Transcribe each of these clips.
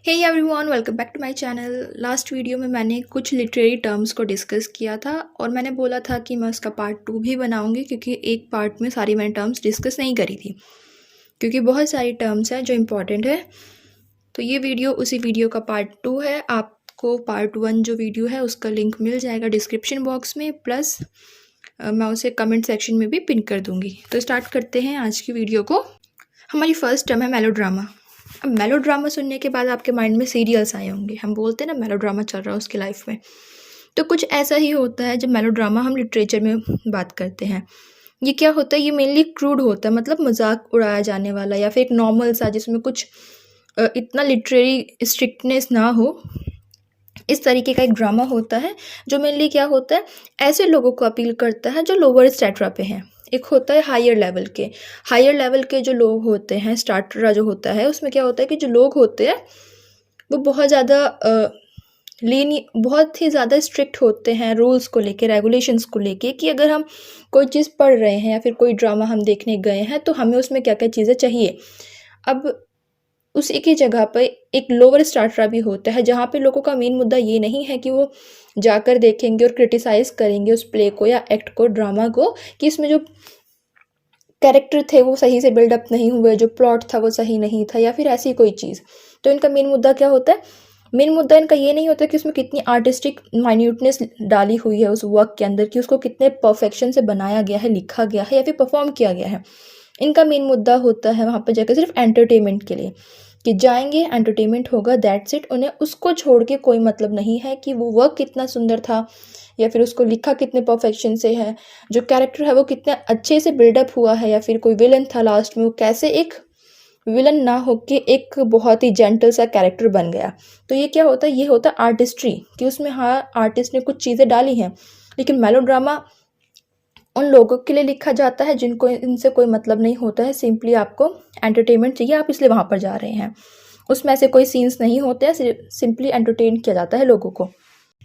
Hey everyone, welcome back to my channel. Last video में मैंने कुछ लिटरेरी टर्म्स को डिस्कस किया था और मैंने बोला था कि मैं उसका पार्ट 2 भी बनाऊंगी, क्योंकि एक पार्ट में सारी मैंने टर्म्स डिस्कस नहीं करी थी, क्योंकि बहुत सारी टर्म्स हैं जो इम्पॉर्टेंट है। तो ये वीडियो उसी वीडियो का पार्ट 2 है। आपको पार्ट 1 जो वीडियो है उसका लिंक मिल जाएगा डिस्क्रिप्शन बॉक्स में, प्लस मैं उसे कमेंट सेक्शन में भी पिन कर दूँगी। तो स्टार्ट करते हैं आज की वीडियो को। हमारी फर्स्ट टर्म है मेलोड्रामा। अब मेलोड्रामा सुनने के बाद आपके माइंड में सीरियल्स आए होंगे। हम बोलते हैं ना मेलोड्रामा चल रहा है उसकी लाइफ में, तो कुछ ऐसा ही होता है जब मेलोड्रामा हम लिटरेचर में बात करते हैं। ये क्या होता है, ये मेनली क्रूड होता है, मतलब मजाक उड़ाया जाने वाला, या फिर एक नॉर्मल सा जिसमें कुछ इतना लिटरेरी स्ट्रिक्टनेस ना हो, इस तरीके का एक ड्रामा होता है जो मेनली क्या होता है, ऐसे लोगों को अपील करता है जो लोअर स्टेट्रा पे हैं। एक होता है हायर लेवल के जो लोग होते हैं, स्टार्टरा जो होता है उसमें क्या होता है कि जो लोग होते हैं वो बहुत ज़्यादा बहुत ही ज़्यादा स्ट्रिक्ट होते हैं रूल्स को लेके, रेगुलेशंस को लेके, कि अगर हम कोई चीज़ पढ़ रहे हैं या फिर कोई ड्रामा हम देखने गए हैं तो हमें उसमें क्या क्या चीज़ें चाहिए। अब उसी की जगह पर एक लोअर स्टार्टरा भी होता है जहाँ पे लोगों का मेन मुद्दा ये नहीं है कि वो जाकर देखेंगे और क्रिटिसाइज़ करेंगे उस प्ले को या एक्ट को, ड्रामा को, कि इसमें जो कैरेक्टर थे वो सही से बिल्डअप नहीं हुए, जो प्लॉट था वो सही नहीं था, या फिर ऐसी कोई चीज़। तो इनका मेन मुद्दा क्या होता है, मेन मुद्दा इनका ये नहीं होता कि उसमें कितनी आर्टिस्टिक माइन्यूटनेस डाली हुई है उस वर्क के अंदर, कि उसको कितने परफेक्शन से बनाया गया है, लिखा गया है या फिर परफॉर्म किया गया है। इनका मेन मुद्दा होता है वहाँ पर जाकर सिर्फ एंटरटेनमेंट के लिए, कि जाएंगे एंटरटेनमेंट होगा, दैट्स इट। उन्हें उसको छोड़ के कोई मतलब नहीं है कि वो वर्क कितना सुंदर था या फिर उसको लिखा कितने परफेक्शन से है, जो कैरेक्टर है वो कितने अच्छे से बिल्डअप हुआ है, या फिर कोई विलन था लास्ट में वो कैसे एक विलन ना होके एक बहुत ही जेंटल सा कैरेक्टर बन गया। तो ये क्या होता है, ये होता है आर्टिस्ट्री, कि उसमें हाँ आर्टिस्ट ने कुछ चीज़ें डाली हैं। लेकिन मेलोड्रामा उन लोगों के लिए लिखा जाता है जिनको इनसे कोई मतलब नहीं होता है, सिंपली आपको एंटरटेनमेंट चाहिए, आप इसलिए वहाँ पर जा रहे हैं। उसमें ऐसे कोई सीन्स नहीं होते हैं, सिंपली एंटरटेन किया जाता है लोगों को।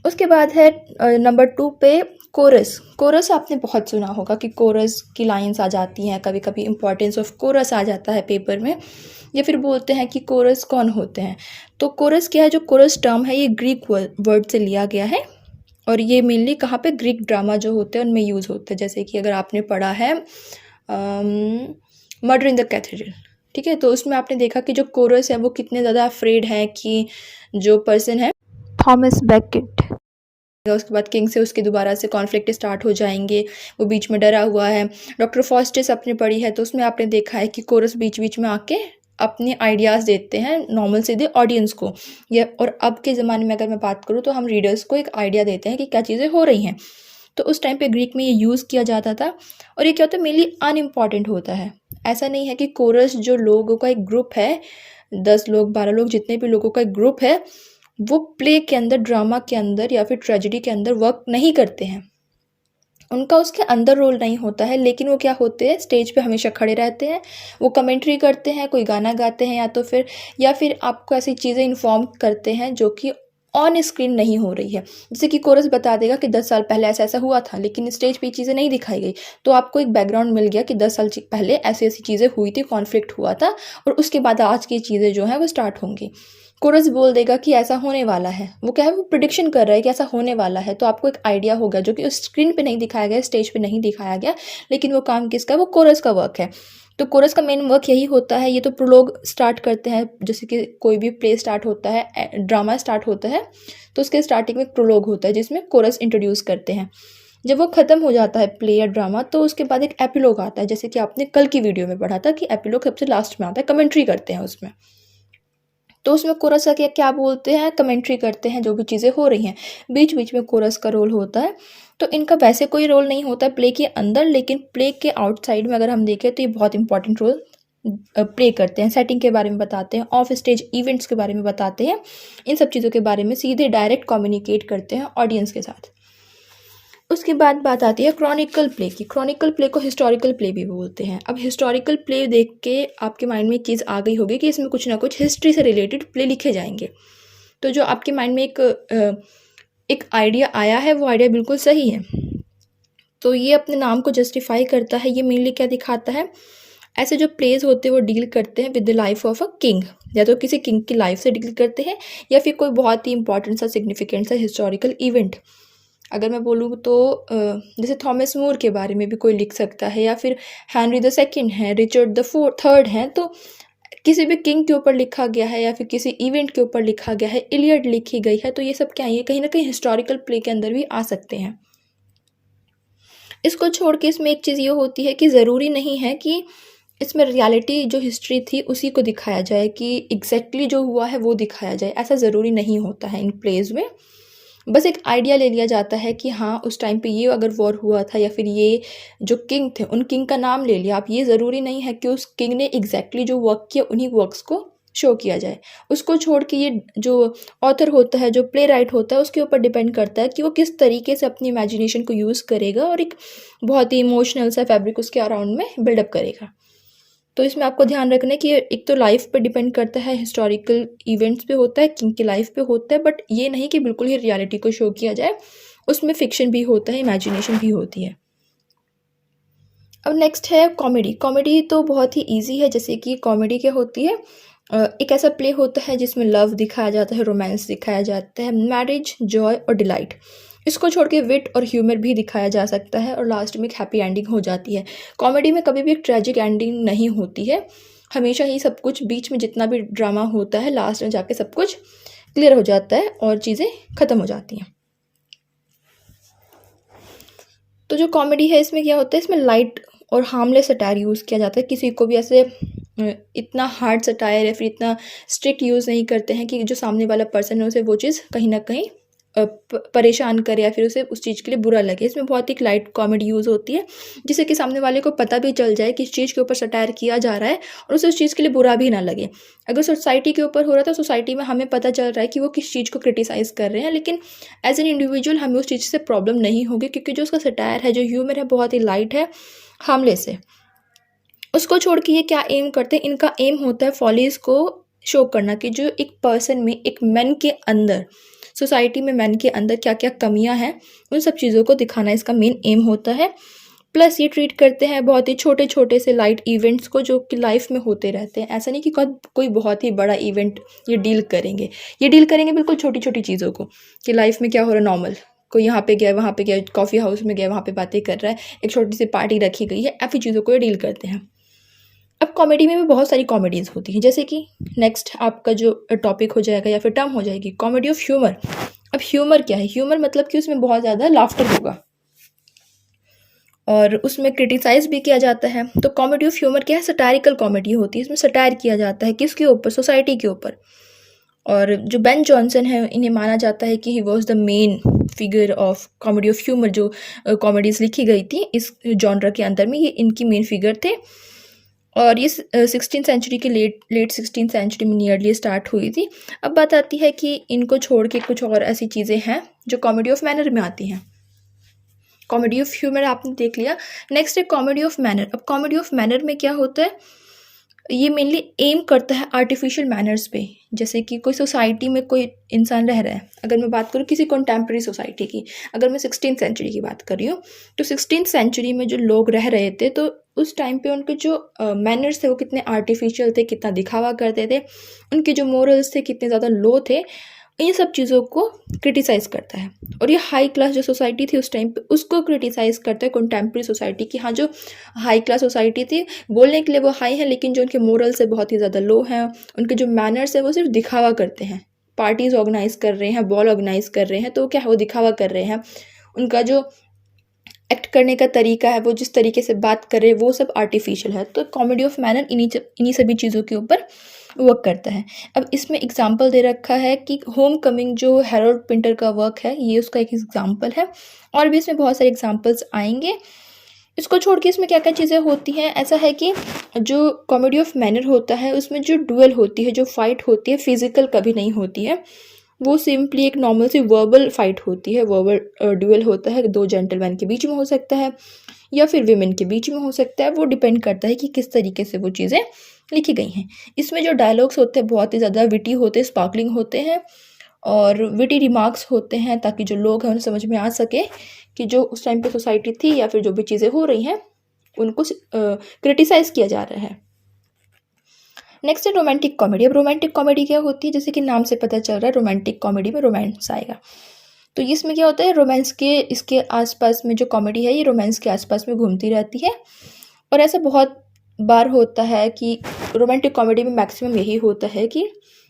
उसके बाद है नंबर 2 पे कोरस आपने बहुत सुना होगा कि कोरस की लाइंस आ जाती हैं, कभी कभी इंपॉर्टेंस ऑफ कोरस आ जाता है पेपर में, या फिर बोलते हैं कि कोरस कौन होते हैं। तो कोरस क्या है, जो कोरस टर्म है ये ग्रीक वर्ड से लिया गया है, और ये मेनली कहाँ पे, ग्रीक ड्रामा जो होते हैं उनमें यूज़ होते हैं। जैसे कि अगर आपने पढ़ा है मर्डर इन द कैथेड्रल, ठीक है, तो उसमें आपने देखा कि जो कोरस है वो कितने ज़्यादा अफ्रेड है कि जो पर्सन है थॉमस बेकेट, उसके बाद किंग से उसके दोबारा से कॉन्फ्लिक्ट स्टार्ट हो जाएंगे, वो बीच में डरा हुआ है। डॉक्टर फॉस्टिस आपने पढ़ी है तो उसमें आपने देखा है कि कोरस बीच बीच में आके अपने आइडियाज़ देते हैं नॉर्मल सीधे ऑडियंस को, या और अब के ज़माने में अगर मैं बात करूँ तो हम रीडर्स को एक आइडिया देते हैं कि क्या चीज़ें हो रही हैं। तो उस टाइम पे ग्रीक में ये यूज़ किया जाता था, और ये क्या होता है, मेनली अनइम्पॉर्टेंट होता है। ऐसा नहीं है कि कोरस जो लोगों का एक ग्रुप है, 10 लोग 12 लोग जितने भी लोगों का एक ग्रुप है, वो प्ले के अंदर, ड्रामा के अंदर या फिर ट्रेजेडी के अंदर वर्क नहीं करते हैं, उनका उसके अंदर रोल नहीं होता है। लेकिन वो क्या होते हैं, स्टेज पे हमेशा खड़े रहते हैं, वो कमेंट्री करते हैं, कोई गाना गाते हैं, या फिर आपको ऐसी चीज़ें इन्फॉर्म करते हैं जो कि ऑन स्क्रीन नहीं हो रही है। जैसे कि कोरस बता देगा कि 10 साल पहले ऐसा ऐसा हुआ था, लेकिन स्टेज पे चीज़ें नहीं दिखाई गई, तो आपको एक बैकग्राउंड मिल गया कि 10 साल पहले ऐसी ऐसी चीज़ें हुई थी, कॉन्फ्लिक्ट हुआ था, और उसके बाद आज की चीज़ें जो हैं वो स्टार्ट होंगी। कोरस बोल देगा कि ऐसा होने वाला है, वो क्या है, वो प्रिडिक्शन कर रहा है कि ऐसा होने वाला है, तो आपको एक आइडिया होगा जो कि उस स्क्रीन पे नहीं दिखाया गया, स्टेज पे नहीं दिखाया गया, लेकिन वो काम किसका है, वो कोरस का वर्क है। तो कोरस का मेन वर्क यही होता है। ये तो प्रोलोग स्टार्ट करते हैं, जैसे कि कोई भी प्ले स्टार्ट होता है, ड्रामा स्टार्ट होता है, तो उसके स्टार्टिंग में प्रोलोग होता है जिसमें कोरस इंट्रोड्यूस करते हैं। जब वो ख़त्म हो जाता है प्ले या ड्रामा, तो उसके बाद एक एपिलोग आता है, जैसे कि आपने कल की वीडियो में पढ़ा था कि एपिलोग सबसे लास्ट में आता है, कमेंट्री करते हैं उसमें। तो उसमें कोरस का क्या बोलते हैं, कमेंट्री करते हैं जो भी चीज़ें हो रही हैं। बीच बीच में कोरस का रोल होता है। तो इनका वैसे कोई रोल नहीं होता है प्ले के अंदर, लेकिन प्ले के आउटसाइड में अगर हम देखें तो ये बहुत इंपॉर्टेंट रोल प्ले करते हैं। सेटिंग के बारे में बताते हैं, ऑफ स्टेज इवेंट्स के बारे में बताते हैं, इन सब चीज़ों के बारे में सीधे डायरेक्ट कम्युनिकेट करते हैं ऑडियंस के साथ। उसके बाद बात आती है क्रॉनिकल प्ले की। क्रॉनिकल प्ले को हिस्टोरिकल प्ले भी बोलते हैं। अब हिस्टोरिकल प्ले देख के आपके माइंड में एक चीज़ आ गई होगी कि इसमें कुछ ना कुछ हिस्ट्री से रिलेटेड प्ले लिखे जाएंगे। तो जो आपके माइंड में एक आइडिया आया है वो आइडिया बिल्कुल सही है। तो ये अपने नाम को जस्टिफाई करता है। ये मेनली क्या दिखाता है, ऐसे जो प्लेज होते हैं वो डील करते हैं with the life of a king, या तो किसी किंग की लाइफ से डील करते हैं या फिर कोई बहुत ही इंपॉर्टेंट सा सिग्निफिकेंट सा हिस्टोरिकल इवेंट। अगर मैं बोलूँ तो जैसे थॉमस मोर के बारे में भी कोई लिख सकता है, या फिर हेनरी द सेकंड है, रिचर्ड द थर्ड हैं, तो किसी भी किंग के ऊपर लिखा गया है या फिर किसी इवेंट के ऊपर लिखा गया है, इलियड लिखी गई है, तो ये सब क्या है, ये कहीं ना कहीं हिस्टोरिकल प्ले के अंदर भी आ सकते हैं। इसको छोड़ के इसमें एक चीज़ ये होती है कि ज़रूरी नहीं है कि इसमें रियलिटी जो हिस्ट्री थी उसी को दिखाया जाए, कि एग्जैक्टली जो हुआ है वो दिखाया जाए, ऐसा ज़रूरी नहीं होता है इन प्लेज में। बस एक आइडिया ले लिया जाता है कि हाँ उस टाइम पे ये अगर वॉर हुआ था, या फिर ये जो किंग थे उन किंग का नाम ले लिया। अब ये ज़रूरी नहीं है कि उस किंग ने एग्जैक्टली जो वर्क किया उन्हीं वर्क्स को शो किया जाए। उसको छोड़ के ये जो ऑथर होता है, जो प्ले राइट होता है, उसके ऊपर डिपेंड करता है कि वो किस तरीके से अपनी इमेजिनेशन को यूज़ करेगा और एक बहुत ही इमोशनल सा फैब्रिक उसके अराउंड में बिल्डअप करेगा। तो इसमें आपको ध्यान रखना है कि एक तो लाइफ पे डिपेंड करता है, हिस्टोरिकल इवेंट्स पे होता है, किंग की लाइफ पे होता है, बट ये नहीं कि बिल्कुल ही रियलिटी को शो किया जाए, उसमें फिक्शन भी होता है, इमेजिनेशन भी होती है। अब नेक्स्ट है कॉमेडी। कॉमेडी तो बहुत ही ईजी है। जैसे कि कॉमेडी क्या होती है, एक ऐसा प्ले होता है जिसमें लव दिखाया जाता है, रोमांस दिखाया जाता है, मैरिज, जॉय और डिलाइट। इसको छोड़ के विट और ह्यूमर भी दिखाया जा सकता है और लास्ट में एक हैप्पी एंडिंग हो जाती है। कॉमेडी में कभी भी एक ट्रेजिक एंडिंग नहीं होती है, हमेशा ही सब कुछ बीच में जितना भी ड्रामा होता है लास्ट में जाके सब कुछ क्लियर हो जाता है और चीज़ें ख़त्म हो जाती हैं। तो जो कॉमेडी है इसमें क्या होता है, इसमें लाइट और हार्मलेस सटायर यूज़ किया जाता है। किसी को भी ऐसे इतना हार्ड सटायर या फिर इतना स्ट्रिक्ट यूज़ नहीं करते हैं कि जो सामने वाला पर्सन है उसे वो चीज़ कहीं ना कहीं परेशान करे या फिर उसे उस चीज़ के लिए बुरा लगे। इसमें बहुत ही लाइट कॉमेडी यूज़ होती है जिससे कि सामने वाले को पता भी चल जाए कि इस चीज़ के ऊपर सटायर किया जा रहा है और उसे उस चीज़ के लिए बुरा भी ना लगे। अगर सोसाइटी के ऊपर हो रहा था, सोसाइटी में हमें पता चल रहा है कि वो किस चीज़ को क्रिटिसाइज़ कर रहे हैं, लेकिन एज एन इंडिविजुअल हमें उस चीज़ से प्रॉब्लम नहीं होगी क्योंकि जो उसका सटायर है, जो ह्यूमर है, बहुत ही लाइट है, हार्मलेस है। उसको छोड़ के ये क्या एम करते हैं, इनका एम होता है फॉलीज को शो करना कि जो एक पर्सन में, एक मैन के अंदर, सोसाइटी में मैन के अंदर क्या क्या कमियां हैं उन सब चीज़ों को दिखाना इसका मेन एम होता है। प्लस ये ट्रीट करते हैं बहुत ही छोटे छोटे से लाइट इवेंट्स को जो कि लाइफ में होते रहते हैं। ऐसा नहीं कि कोई बहुत ही बड़ा इवेंट ये डील करेंगे बिल्कुल छोटी छोटी चीज़ों को, कि लाइफ में क्या हो रहा है नॉर्मल, कोई यहाँ पे गया, वहाँ पे गया, कॉफ़ी हाउस में गया, वहाँ पे बातें कर रहा है, एक छोटी सी पार्टी रखी गई है, ऐसी चीज़ों को ये डील करते हैं। अब कॉमेडी में भी बहुत सारी कॉमेडीज़ होती हैं, जैसे कि नेक्स्ट आपका जो टॉपिक हो जाएगा या फिर टर्म हो जाएगी कॉमेडी ऑफ ह्यूमर। अब ह्यूमर क्या है, ह्यूमर मतलब कि उसमें बहुत ज़्यादा लाफ्टर होगा और उसमें क्रिटिसाइज भी किया जाता है। तो कॉमेडी ऑफ ह्यूमर क्या है, सटायरिकल कॉमेडी होती है। इसमें सटायर किया जाता है किसके ऊपर, सोसाइटी के ऊपर। और जो बेन जॉनसन है इन्हें माना जाता है कि he was the main figure of comedy of humour. जो कॉमेडीज़ लिखी गई थी इस जॉनर के अंदर में, ये इनकी मेन फिगर थे। और ये 16th सेंचुरी के लेट 16th सेंचुरी में नियरली स्टार्ट हुई थी। अब बात आती है कि इनको छोड़ के कुछ और ऐसी चीज़ें हैं जो कॉमेडी ऑफ मैनर में आती हैं। कॉमेडी ऑफ ह्यूमर आपने देख लिया, नेक्स्ट है कॉमेडी ऑफ मैनर। अब कॉमेडी ऑफ मैनर में क्या होता है, ये मेनली एम करता है आर्टिफिशियल मैनर्स पे। जैसे कि कोई सोसाइटी में कोई इंसान रह रहा है, अगर मैं बात करूँ किसी कंटेम्प्रेरी सोसाइटी की, अगर मैं 16th सेंचुरी की बात कर रही हूँ, तो 16th सेंचुरी में जो लोग रह रहे थे तो उस टाइम पे उनके जो मैनर्स थे वो कितने आर्टिफिशियल थे, कितना दिखावा करते थे, उनके जो मोरल्स थे कितने ज़्यादा लो थे, इन सब चीज़ों को क्रिटिसाइज करता है। और ये हाई क्लास जो सोसाइटी थी उस टाइम पे उसको क्रिटिसाइज करता है कंटेम्प्रेरी सोसाइटी की। हाँ, जो हाई क्लास सोसाइटी थी बोलने के लिए वो हाई है, लेकिन जो उनके मोरल्स है बहुत ही ज़्यादा लो हैं, उनके जो मैनर्स है वो सिर्फ दिखावा करते हैं। पार्टीज़ ऑर्गेनाइज कर रहे हैं, बॉल ऑर्गेनाइज कर रहे हैं, तो क्या है वो दिखावा कर रहे हैं। उनका जो एक्ट करने का तरीका है, वो जिस तरीके से बात कर रहे हैं, वो सब आर्टिफिशियल है। तो कॉमेडी ऑफ मैनर इन्हीं सभी चीज़ों के ऊपर वर्क करता है। अब इसमें एग्जाम्पल दे रखा है कि होम कमिंग जो हैरोल्ड पिंटर का वर्क है, ये उसका एक एग्जाम्पल है, और भी इसमें बहुत सारे एग्जाम्पल्स आएंगे। इसको छोड़ के इसमें क्या क्या चीज़ें होती हैं, ऐसा है कि जो कॉमेडी ऑफ मैनर होता है उसमें जो डुएल होती है, जो फाइट होती है, फिजिकल कभी नहीं होती है, वो सिंपली एक नॉर्मल सी वर्बल फाइट होती है। वर्बल डुएल होता है, दो जेंटलमैन के बीच में हो सकता है या फिर विमेन के बीच में हो सकता है, वो डिपेंड करता है कि किस तरीके से वो चीज़ें लिखी गई हैं। इसमें जो डायलॉग्स होते हैं बहुत ही ज़्यादा विटी होते हैं, स्पार्कलिंग होते हैं और विटी रिमार्क्स होते हैं, ताकि जो लोग हैं उन्हें समझ में आ सके कि जो उस टाइम पे सोसाइटी थी या फिर जो भी चीज़ें हो रही हैं उनको क्रिटिसाइज़ किया जा रहा है। नेक्स्ट है रोमांटिक कॉमेडी। अब रोमांटिक कॉमेडी क्या होती है, जैसे कि नाम से पता चल रहा है रोमांटिक कॉमेडी में रोमांस आएगा। तो इसमें क्या होता है, रोमांस के इसके आसपास में जो कॉमेडी है ये रोमांस के आसपास में घूमती रहती है। और ऐसा बहुत बार होता है कि रोमांटिक कॉमेडी में मैक्सिमम यही होता है कि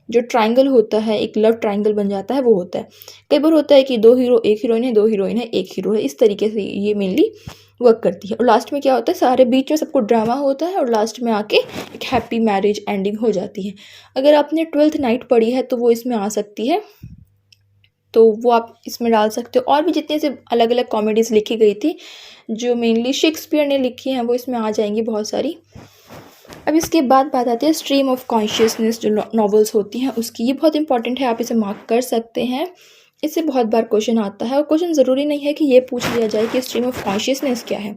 जो ट्रायंगल होता है, एक लव ट्रायंगल बन जाता है, वो होता है। कई बार होता है कि 2 हीरो, 1 हीरोइन है, 2 हीरोइन है, 1 हीरो है, इस तरीके से ये मेनली वर्क करती है। और लास्ट में क्या होता है, सारे बीच में सबको ड्रामा होता है और लास्ट में आके एक हैप्पी मैरिज एंडिंग हो जाती है। अगर आपने 12th नाइट पढ़ी है तो वो इसमें आ सकती है, तो वो आप इसमें डाल सकते हो। और भी जितने से अलग अलग कॉमेडीज़ लिखी गई थी जो मेनली शेक्सपियर ने लिखी हैं वो इसमें आ जाएंगी बहुत सारी। अब इसके बाद बात आती है स्ट्रीम ऑफ कॉन्शियसनेस, जो नॉवेल्स होती हैं उसकी। ये बहुत इंपॉर्टेंट है, आप इसे मार्क कर सकते हैं, इससे बहुत बार क्वेश्चन आता है। और क्वेश्चन ज़रूरी नहीं है कि ये पूछ लिया जाए कि स्ट्रीम ऑफ कॉन्शियसनेस क्या है।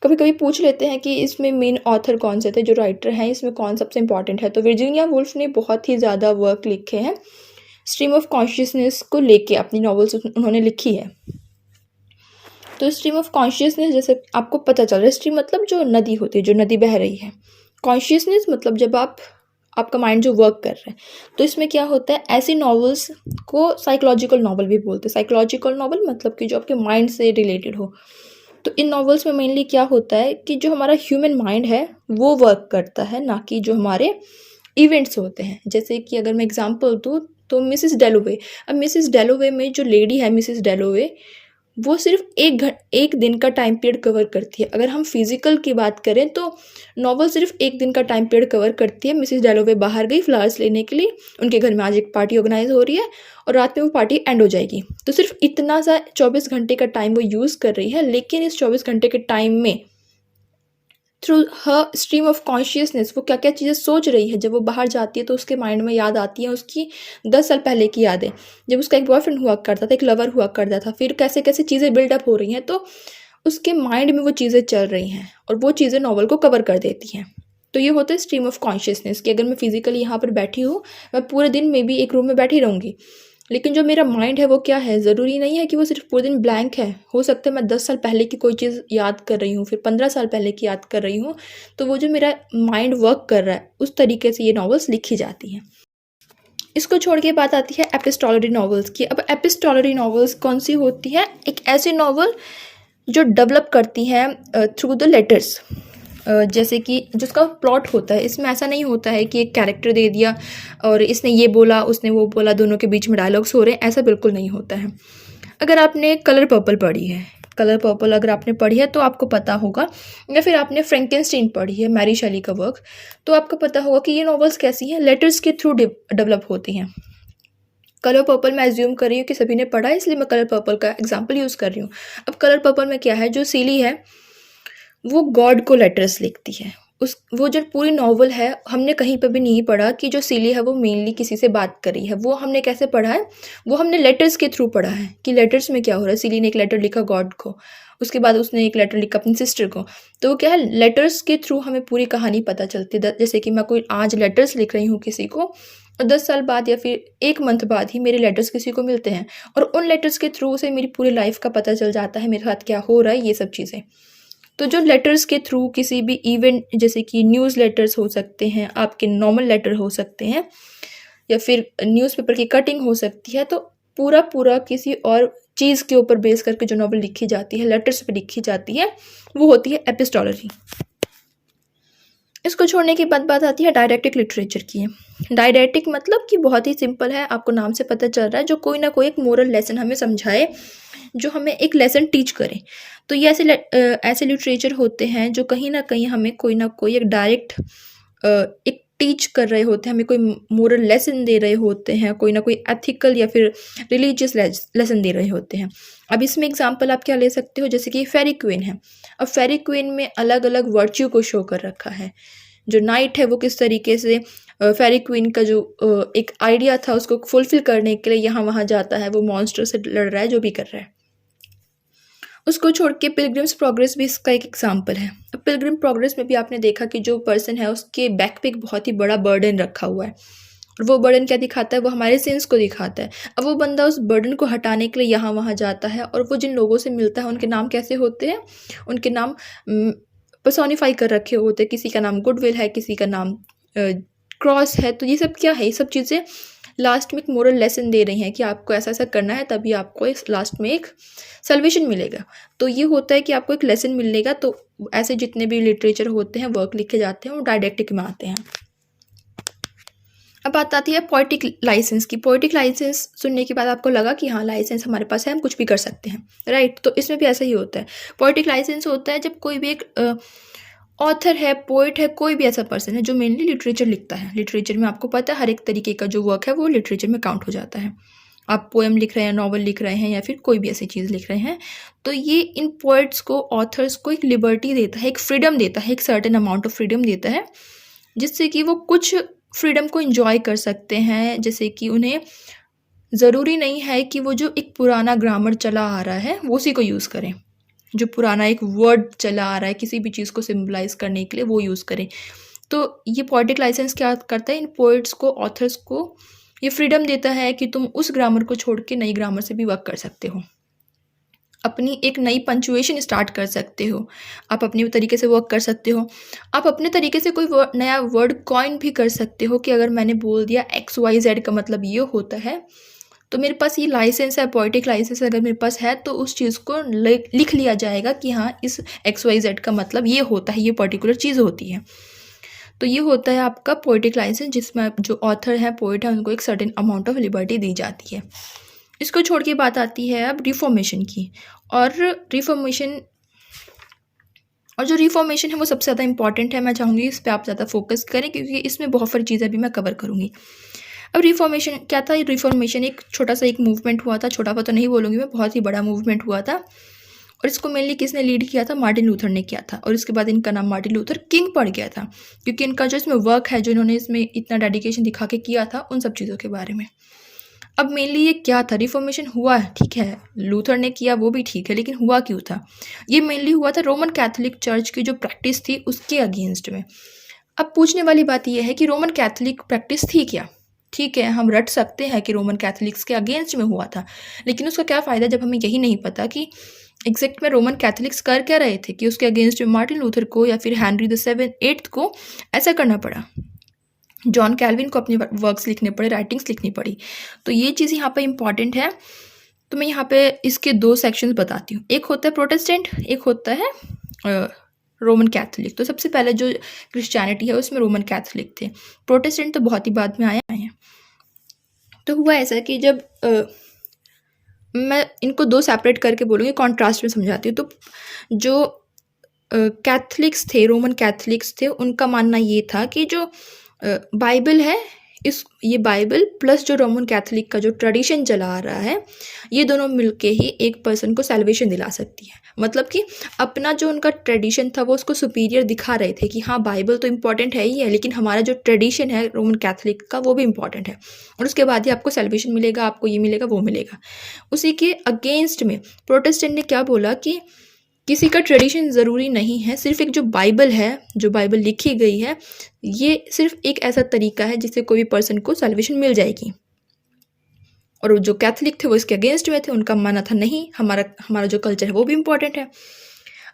कभी कभी पूछ लेते हैं कि इसमें मेन ऑथर कौन से थे, जो राइटर हैं, इसमें कौन सबसे इंपॉर्टेंट है। तो वर्जीनिया वुल्फ ने बहुत ही ज़्यादा वर्क लिखे हैं स्ट्रीम ऑफ कॉन्शियसनेस को लेके, अपनी नॉवेल्स उन्होंने लिखी है। तो स्ट्रीम ऑफ कॉन्शियसनेस, जैसे आपको पता चल रहा है, स्ट्रीम मतलब जो नदी होती है, जो नदी बह रही है। कॉन्शियसनेस मतलब जब आपका माइंड जो वर्क कर रहा है। तो इसमें क्या होता है, ऐसी नॉवेल्स को साइकोलॉजिकल नॉवल भी बोलते हैं। साइकोलॉजिकल नॉवल मतलब कि जो आपके माइंड से रिलेटेड हो। तो इन नॉवेल्स में मेनली क्या होता है कि जो हमारा ह्यूमन माइंड है वो वर्क करता है, ना कि जो हमारे इवेंट्स होते हैं। जैसे कि अगर मैं एग्जांपल दूँ तो मिसेस डैलोवे। अब मिसेस डैलोवे में जो लेडी है मिसेस डैलोवे, वो सिर्फ एक दिन का टाइम पीरियड कवर करती है। अगर हम फिजिकल की बात करें तो नॉवल सिर्फ एक दिन का टाइम पीरियड कवर करती है। मिसेस डैलोवे बाहर गई फ्लावर्स लेने के लिए, उनके घर में आज एक पार्टी ऑर्गेनाइज हो रही है और रात में वो पार्टी एंड हो जाएगी। तो सिर्फ इतना सा 24 घंटे का टाइम वो यूज़ कर रही है, लेकिन इस 24 घंटे के टाइम में through her stream of consciousness वो क्या क्या चीज़ें सोच रही है। जब वो बाहर जाती है तो उसके माइंड में याद आती है उसकी 10 साल पहले की यादें, जब उसका एक बॉयफ्रेंड हुआ करता था, एक लवर हुआ करता था, फिर कैसे कैसे चीज़ें बिल्डअप हो रही हैं। तो उसके माइंड में वो चीज़ें चल रही हैं और वो चीज़ें नॉवल को कवर कर देती हैं। तो ये होता है स्ट्रीम ऑफ कॉन्शियसनेस कि अगर मैं फिजिकली यहाँ पर बैठी हूँ, मैं पूरे दिन में भी एक रूम में बैठी रहूँगी, लेकिन जो मेरा माइंड है वो क्या है, ज़रूरी नहीं है कि वो सिर्फ पूरे दिन ब्लैंक है। हो सकता है मैं 10 साल पहले की कोई चीज़ याद कर रही हूँ, फिर 15 साल पहले की याद कर रही हूँ। तो वो जो मेरा माइंड वर्क कर रहा है उस तरीके से ये नॉवेल्स लिखी जाती हैं। इसको छोड़ के बात आती है एपिस्टोलरी नॉवेल्स की। अब एपिस्टोलरी नॉवेल्स कौन सी होती हैं, एक ऐसी नॉवल जो डेवलप करती हैं थ्रू द लेटर्स। जैसे कि जिसका प्लॉट होता है, इसमें ऐसा नहीं होता है कि एक कैरेक्टर दे दिया और इसने ये बोला उसने वो बोला, दोनों के बीच में डायलॉग्स हो रहे हैं, ऐसा बिल्कुल नहीं होता है। अगर आपने कलर पर्पल पढ़ी है, कलर पर्पल अगर आपने पढ़ी है तो आपको पता होगा, या फिर आपने फ्रैंकेनस्टाइन पढ़ी है, मैरी शेली का वर्क, तो आपको पता होगा कि ये नॉवेल्स कैसी हैं, लेटर्स के थ्रू डेवलप होती हैं। कलर पर्पल मैं एज्यूम कर रही हूँ कि सभी ने पढ़ा है, इसलिए मैं कलर पर्पल का एग्जाम्पल यूज़ कर रही हूँ। अब कलर पर्पल में क्या है, जो सीली है वो गॉड को लेटर्स लिखती है। वो जो पूरी नॉवल है हमने कहीं पर भी नहीं पढ़ा कि जो सीली है वो मेनली किसी से बात कर रही है। वो हमने कैसे पढ़ा है, वो हमने लेटर्स के थ्रू पढ़ा है कि लेटर्स में क्या हो रहा है। सीली ने एक लेटर लिखा गॉड को, उसके बाद उसने एक लेटर लिखा अपनी सिस्टर को। तो वो क्या है, लेटर्स के थ्रू हमें पूरी कहानी पता चलती है। जैसे कि मैं कोई आज लेटर्स लिख रही हूँ किसी को, और 10 साल बाद या फिर 1 मंथ बाद ही मेरे लेटर्स किसी को मिलते हैं, और उन लेटर्स के थ्रू से मेरी पूरी लाइफ का पता चल जाता है, मेरे साथ क्या हो रहा है, ये सब चीज़ें। तो जो लेटर्स के थ्रू किसी भी इवेंट, जैसे कि न्यूज़ लेटर्स हो सकते हैं, आपके नॉर्मल लेटर हो सकते हैं, या फिर न्यूज़पेपर की कटिंग हो सकती है, तो पूरा किसी और चीज़ के ऊपर बेस करके जो नॉवल लिखी जाती है, लेटर्स पे लिखी जाती है, वो होती है एपिस्टोलॉजी। इसको छोड़ने की बात आती है डायडेक्टिक लिटरेचर की। डायडेक्टिक मतलब कि बहुत ही सिंपल है, आपको नाम से पता चल रहा है, जो कोई ना कोई एक मोरल लेसन हमें समझाए, जो हमें एक लेसन टीच करे। तो ये ऐसे लिटरेचर होते हैं जो कहीं ना कहीं हमें कोई ना कोई एक डायरेक्ट एक टीच कर रहे होते हैं, हमें कोई मोरल लेसन दे रहे होते हैं, कोई ना कोई एथिकल या फिर रिलीजियस लेसन दे रहे होते हैं। अब इसमें एग्जांपल आप क्या ले सकते हो, जैसे कि फेरी क्वीन है। अब फेरी क्वीन में अलग अलग वर्च्यू को शो कर रखा है। जो नाइट है वो किस तरीके से फेरी क्वीन का जो एक आइडिया था उसको फुलफिल करने के लिए यहाँ वहाँ जाता है, वो मॉन्स्टर से लड़ रहा है, जो भी कर रहा है। उसको छोड़ के पिलग्रिम्स प्रोग्रेस भी इसका एक एग्जाम्पल है। पिलग्रिम प्रोग्रेस में भी आपने देखा कि जो पर्सन है उसके बैक पे एक बहुत ही बड़ा बर्डन रखा हुआ है, और वो बर्डन क्या दिखाता है, वो हमारे सिंस को दिखाता है। अब वो बंदा उस बर्डन को हटाने के लिए यहाँ वहाँ जाता है, और वो जिन लोगों से मिलता है उनके नाम कैसे होते हैं, उनके नाम पर्सोनिफाई कर रखे होते हैं। किसी का नाम गुडविल है, किसी का नाम क्रॉस है। तो ये सब क्या है, ये सब चीज़ें लास्ट में एक मोरल लेसन दे रही हैं कि आपको ऐसा ऐसा करना है, तभी आपको इस लास्ट में एक सल्वेशन मिलेगा। तो ये होता है कि आपको एक लेसन मिलेगा। तो ऐसे जितने भी लिटरेचर होते हैं, वर्क लिखे जाते हैं, वो डायडेक्टिक में आते हैं। अब बात आती है पोएटिक लाइसेंस की। पोएटिक लाइसेंस सुनने के बाद आपको लगा कि हाँ, लाइसेंस हमारे पास है, हम कुछ भी कर सकते हैं, राइट। तो इसमें भी ऐसा ही होता है। पोएटिक लाइसेंस होता है जब कोई भी एक ऑथर है, पोइट है, कोई भी ऐसा पर्सन है जो मेनली लिटरेचर लिखता है। लिटरेचर में आपको पता है हर एक तरीके का जो वर्क है वो लिटरेचर में काउंट हो जाता है। आप पोएम लिख रहे हैं, नॉवल लिख रहे हैं, या फिर कोई भी ऐसी चीज़ लिख रहे हैं, तो ये इन पोइट्स को, ऑथर्स को एक लिबर्टी देता है, एक फ्रीडम देता है, एक सर्टेन अमाउंट ऑफ फ्रीडम देता है, जिससे कि वो कुछ फ्रीडम को इंजॉय कर सकते हैं। जैसे कि उन्हें ज़रूरी नहीं है कि वो जो एक पुराना ग्रामर चला आ रहा है वो उसी को यूज़ करें, जो पुराना एक वर्ड चला आ रहा है किसी भी चीज़ को सिम्बलाइज करने के लिए वो यूज़ करें। तो ये पोएटिक लाइसेंस क्या करता है, इन पोइट्स को, ऑथर्स को ये फ्रीडम देता है कि तुम उस ग्रामर को छोड़ के नई ग्रामर से भी वर्क कर सकते हो, अपनी एक नई पंचुएशन स्टार्ट कर सकते हो, आप अपने तरीके से वर्क कर सकते हो। आप अपने तरीके से कोई नया वर्ड कॉइन भी कर सकते हो कि अगर मैंने बोल दिया XYZ का मतलब ये होता है, तो मेरे पास ये लाइसेंस है, पोएटिक लाइसेंस अगर मेरे पास है, तो उस चीज़ को लिख लिया जाएगा कि हाँ, इस XYZ का मतलब ये होता है, ये पर्टिकुलर चीज़ होती है। तो ये होता है आपका पोएटिक लाइसेंस, जिसमें जो ऑथर है, पोइट है, उनको एक सर्टेन अमाउंट ऑफ लिबर्टी दी जाती है। इसको छोड़ के बात आती है अब रिफॉर्मेशन की। और जो रिफॉर्मेशन है वो सबसे ज़्यादा इंपॉर्टेंट है। मैं चाहूँगी इस पर आप ज़्यादा फोकस करें, क्योंकि इसमें बहुत सारी चीज़ें भी मैं कवर करूँगी। अब रिफॉर्मेशन क्या था? रिफॉर्मेशन एक छोटा सा एक मूवमेंट हुआ था, छोटा सा तो नहीं बोलूँगी मैं, बहुत ही बड़ा मूवमेंट हुआ था। और इसको मेनली किसने लीड किया था? मार्टिन लूथर ने किया था। और इसके बाद इनका नाम मार्टिन लूथर किंग पड़ गया था, क्योंकि इनका जो इसमें वर्क है, जो इन्होंने इसमें इतना डेडिकेशन दिखा के किया था, उन सब चीज़ों के बारे में। अब मेनली ये क्या था? रिफॉर्मेशन हुआ, ठीक है, लूथर ने किया, वो भी ठीक है, लेकिन हुआ क्यों था? ये मेनली हुआ था रोमन कैथोलिक चर्च की जो प्रैक्टिस थी उसके अगेंस्ट में। अब पूछने वाली बात यह है कि रोमन कैथोलिक प्रैक्टिस थी क्या? ठीक है, हम रट सकते हैं कि रोमन कैथोलिक्स के अगेंस्ट में हुआ था, लेकिन उसका क्या फ़ायदा जब हमें यही नहीं पता कि एग्जैक्ट में रोमन कैथोलिक्स कर क्या रहे थे, कि उसके अगेंस्ट में मार्टिन लूथर को या फिर हेनरी द 8th को ऐसा करना पड़ा, जॉन कैल्विन को अपने वर्क्स लिखने पड़े, राइटिंग्स लिखनी पड़ी। तो ये चीज़ यहाँ पे इम्पॉर्टेंट है। तो मैं यहाँ पे इसके 2 सेक्शंस बताती हूँ। एक होता है प्रोटेस्टेंट, एक होता है रोमन कैथोलिक। तो सबसे पहले जो क्रिश्चियनिटी है उसमें रोमन कैथोलिक थे, प्रोटेस्टेंट तो बहुत ही बाद में आए हैं। तो हुआ ऐसा कि जब मैं इनको 2 सेपरेट करके बोलूँगी, कॉन्ट्रास्ट में समझाती हूँ। तो जो कैथोलिक्स थे, रोमन कैथोलिक्स थे, उनका मानना ये था कि जो बाइबल है, ये बाइबल प्लस जो रोमन कैथोलिक का जो ट्रेडिशन चला आ रहा है, ये दोनों मिलके ही एक पर्सन को सैल्वेशन दिला सकती है। मतलब कि अपना जो उनका ट्रेडिशन था वो उसको सुपीरियर दिखा रहे थे कि हाँ, बाइबल तो इम्पॉर्टेंट है ही है, लेकिन हमारा जो ट्रेडिशन है रोमन कैथोलिक का वो भी इम्पॉर्टेंट है, और उसके बाद ही आपको सैल्वेशन मिलेगा, आपको ये मिलेगा, वो मिलेगा। उसी के अगेंस्ट में प्रोटेस्टेंट ने क्या बोला कि किसी का ट्रेडिशन ज़रूरी नहीं है, सिर्फ एक जो बाइबल है, जो बाइबल लिखी गई है, ये सिर्फ एक ऐसा तरीका है जिससे कोई भी पर्सन को सैल्वेशन मिल जाएगी। और जो कैथोलिक थे वो इसके अगेंस्ट में थे, उनका मानना था नहीं, हमारा जो कल्चर है वो भी इम्पॉर्टेंट है।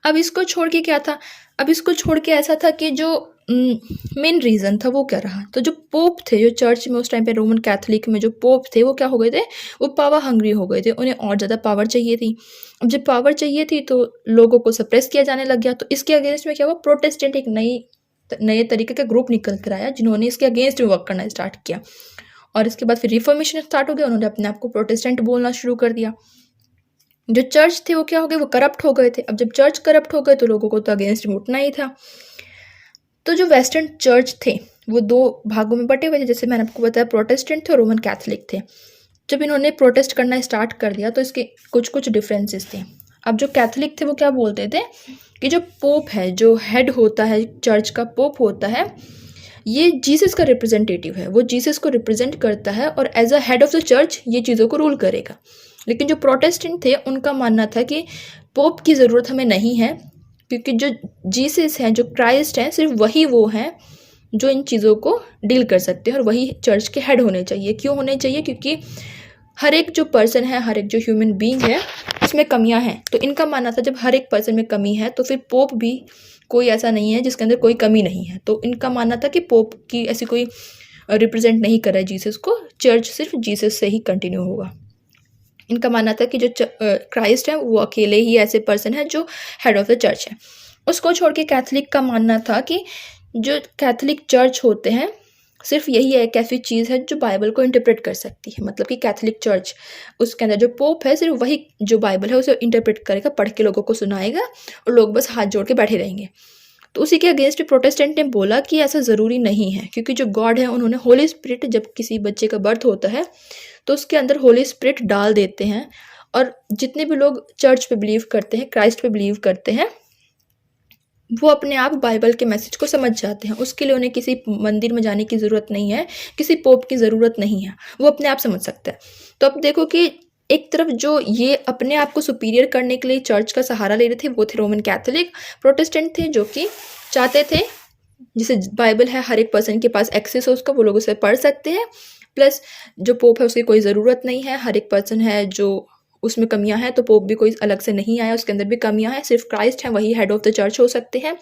अब इसको छोड़ के क्या था? अब इसको छोड़ के ऐसा था कि जो मेन रीज़न था वो क्या रहा? तो जो पोप थे, जो चर्च में उस टाइम पे रोमन कैथोलिक में जो पोप थे, वो क्या हो गए थे? वो पावर हंग्री हो गए थे, उन्हें और ज़्यादा पावर चाहिए थी। अब जब पावर चाहिए थी तो लोगों को सप्रेस किया जाने लग गया। तो इसके अगेंस्ट में क्या हुआ? प्रोटेस्टेंट एक नए तरीके का ग्रुप निकल कर आया, जिन्होंने इसके अगेंस्ट में वर्क करना स्टार्ट किया। और इसके बाद फिर रिफॉर्मेशन स्टार्ट हो गया, उन्होंने अपने आप को प्रोटेस्टेंट बोलना शुरू कर दिया। जो चर्च थे वो क्या हो गए? वो करप्ट हो गए थे। अब जब चर्च करप्ट हो गए तो लोगों को तो अगेंस्ट में उठना ही था। तो जो वेस्टर्न चर्च थे वो 2 भागों में बटे हुए थे, जैसे मैंने आपको बताया, प्रोटेस्टेंट थे और रोमन कैथोलिक थे। जब इन्होंने प्रोटेस्ट करना स्टार्ट कर दिया तो इसके कुछ डिफरेंसेस थे। अब जो कैथोलिक थे वो क्या बोलते थे कि जो पोप है, जो हेड होता है चर्च का, पोप होता है, ये जीसस का रिप्रेजेंटेटिव है, वो जीसस को रिप्रेजेंट करता है और as a head of the church ये चीज़ों को रूल करेगा। लेकिन जो प्रोटेस्टेंट थे उनका मानना था कि पोप की ज़रूरत हमें नहीं है, क्योंकि जो जीसस हैं, जो क्राइस्ट हैं, सिर्फ वही वो हैं जो इन चीज़ों को डील कर सकते हैं और वही चर्च के हेड होने चाहिए। क्यों होने चाहिए? क्योंकि हर एक जो पर्सन है, हर एक जो ह्यूमन बीइंग है, उसमें कमियां हैं। तो इनका मानना था जब हर एक पर्सन में कमी है तो फिर पोप भी कोई ऐसा नहीं है जिसके अंदर कोई कमी नहीं है। तो इनका मानना था कि पोप की ऐसी कोई रिप्रेजेंट नहीं कर रहा है जीसस को, चर्च सिर्फ जीसस से ही कंटिन्यू होगा। इनका मानना था कि जो क्राइस्ट है वो अकेले ही ऐसे पर्सन है जो हेड ऑफ द चर्च है। उसको छोड़ के कैथलिक का मानना था कि जो कैथलिक चर्च होते हैं सिर्फ यही एक ऐसी चीज़ है जो बाइबल को इंटरप्रेट कर सकती है। मतलब कि कैथलिक चर्च, उसके अंदर जो पोप है सिर्फ वही जो बाइबल है उसे इंटरप्रेट करेगा, पढ़ के लोगों को सुनाएगा और लोग बस हाथ जोड़ के बैठे रहेंगे। तो उसी के अगेंस्ट प्रोटेस्टेंट ने बोला कि ऐसा ज़रूरी नहीं है, क्योंकि जो गॉड है उन्होंने होली स्पिरिट, जब किसी बच्चे का बर्थ होता है तो उसके अंदर होली स्पिरिट डाल देते हैं। और जितने भी लोग चर्च पे बिलीव करते हैं, क्राइस्ट पे बिलीव करते हैं, वो अपने आप बाइबल के मैसेज को समझ जाते हैं। उसके लिए उन्हें किसी मंदिर में जाने की ज़रूरत नहीं है, किसी पोप की ज़रूरत नहीं है, वो अपने आप समझ सकता है। तो अब देखो कि एक तरफ जो ये अपने आप को सुपीरियर करने के लिए चर्च का सहारा ले रहे थे वो थे रोमन कैथोलिक। प्रोटेस्टेंट थे जो कि चाहते थे जिसे बाइबल है हर एक पर्सन के पास एक्सेस हो उसका, वो लोग उसे पढ़ सकते हैं। प्लस जो पोप है उसकी कोई ज़रूरत नहीं है, हर एक पर्सन है जो उसमें कमियां हैं, तो पोप भी कोई अलग से नहीं आया, उसके अंदर भी कमियां हैं, सिर्फ क्राइस्ट है वही हेड ऑफ द चर्च हो सकते हैं।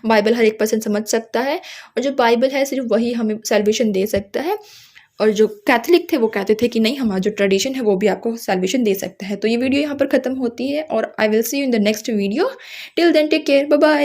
बाइबल हर एक पर्सन समझ सकता है और जो बाइबल है सिर्फ वही हमें सैल्वेशन दे सकता है। और जो कैथलिक थे वो कहते थे कि नहीं, हमारा जो ट्रेडिशन है वो भी आपको सैल्वेशन दे सकता है। तो ये वीडियो यहाँ पर ख़त्म होती है और I will see you in the next video. Till then take care, bye bye.